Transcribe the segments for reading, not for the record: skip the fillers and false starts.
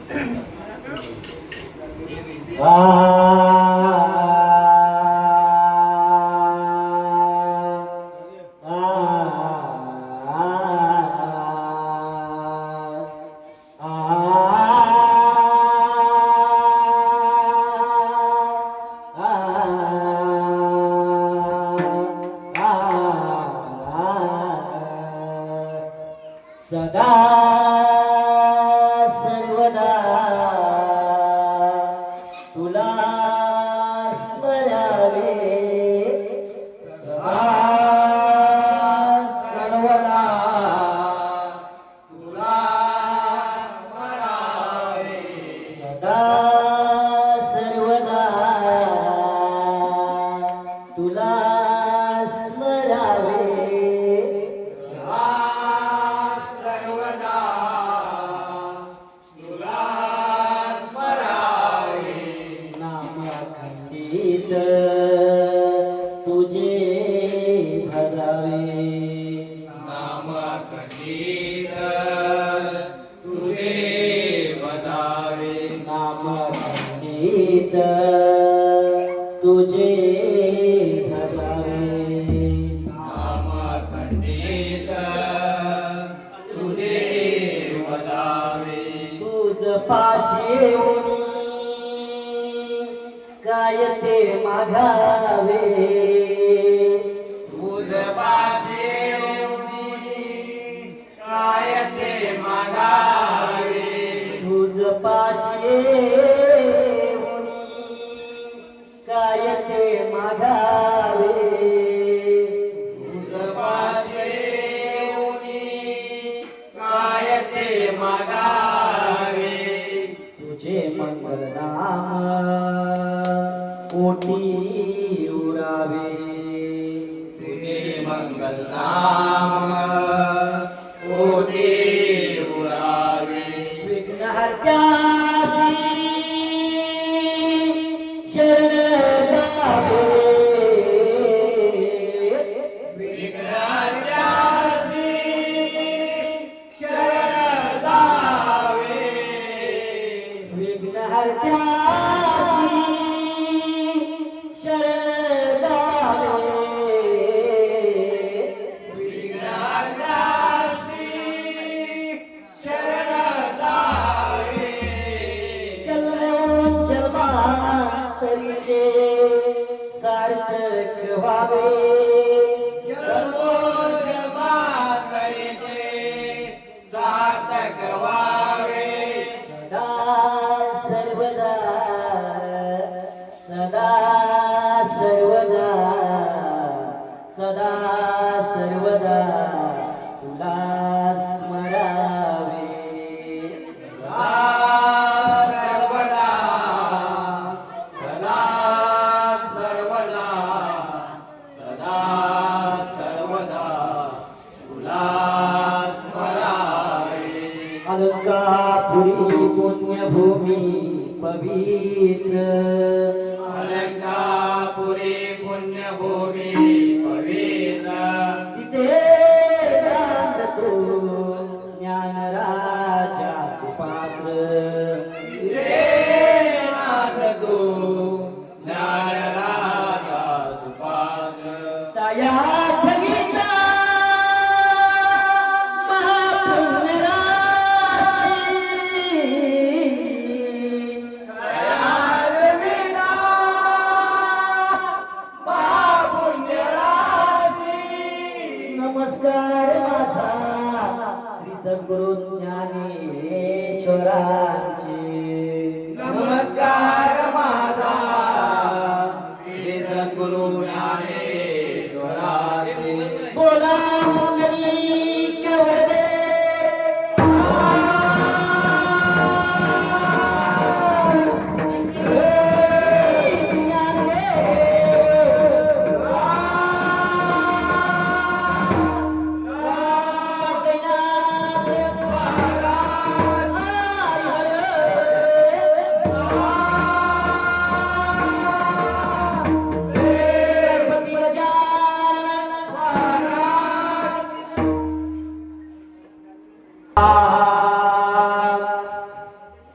सदा सर्वदा तुला स्मरावे, सदा सर्वदा तुला स्मरावे, सदा सर्वदा तुला स्मरावे, तुझे भजावे, नाम अखंडित तुझे बजावे, नाम अखंडित तुझे भजावे, नाम अखंडित तुझे बजावे, तुझ पाशी येऊनी काय ते मागावे, तुझ पाशी येऊनी काय ते मागावे, तुझ पाशी येऊनी काय ते मागावे, तुझ पाशी येऊनी काय ते मागावे, तुझे मंगल नाम कोटी उरावे, तुझे मंगल नाम कोटी उरावे, विघ्नहर्त्यासी शरण जावे, विघ्नहर्त्यासी शरण जावे, विघ्नहर्त्यासी शरण जावे, विघ्नहर्त्यासी शरण जावे, जन्मोजन्मांतरीचे सार्थक व्हावे, जन्मोजन्मांतरीचे सार्थक व्हावे, सदा सर्वदा सदा सर्वदा सदा सर्वदा तुला स्मरावे, सदा सर्वदा सदा सर्वदा सदा सर्वदा तुला स्मरावे, अलंकापुरी पुण्यभूमी पवित्र, अलंकापुरी पुण्यभूमी पवित्र, तिथे नांदतो ज्ञानराजा सुपात्र, तिथे नांदतो ज्ञानराजा सुपात्र, तया ठगिता नमस्कार माझा श्री सद्गुरु ज्ञानेश्वरांचे, नमस्कार माझा श्री सद्गुरु ज्ञानेश्वराचे, बोला पुंडलिक वरदे,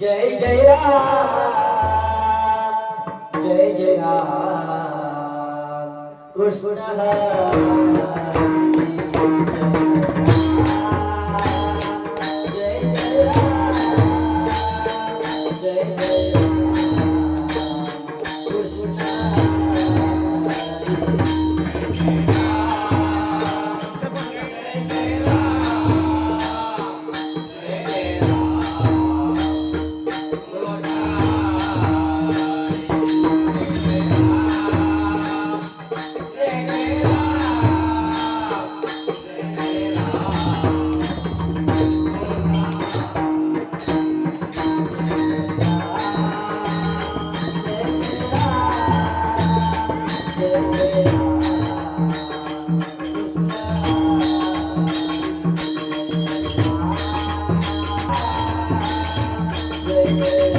जय जय राम जय जय राम कृष्ण हरी जय जय राम जय जय राम कृष्ण हरी जय जय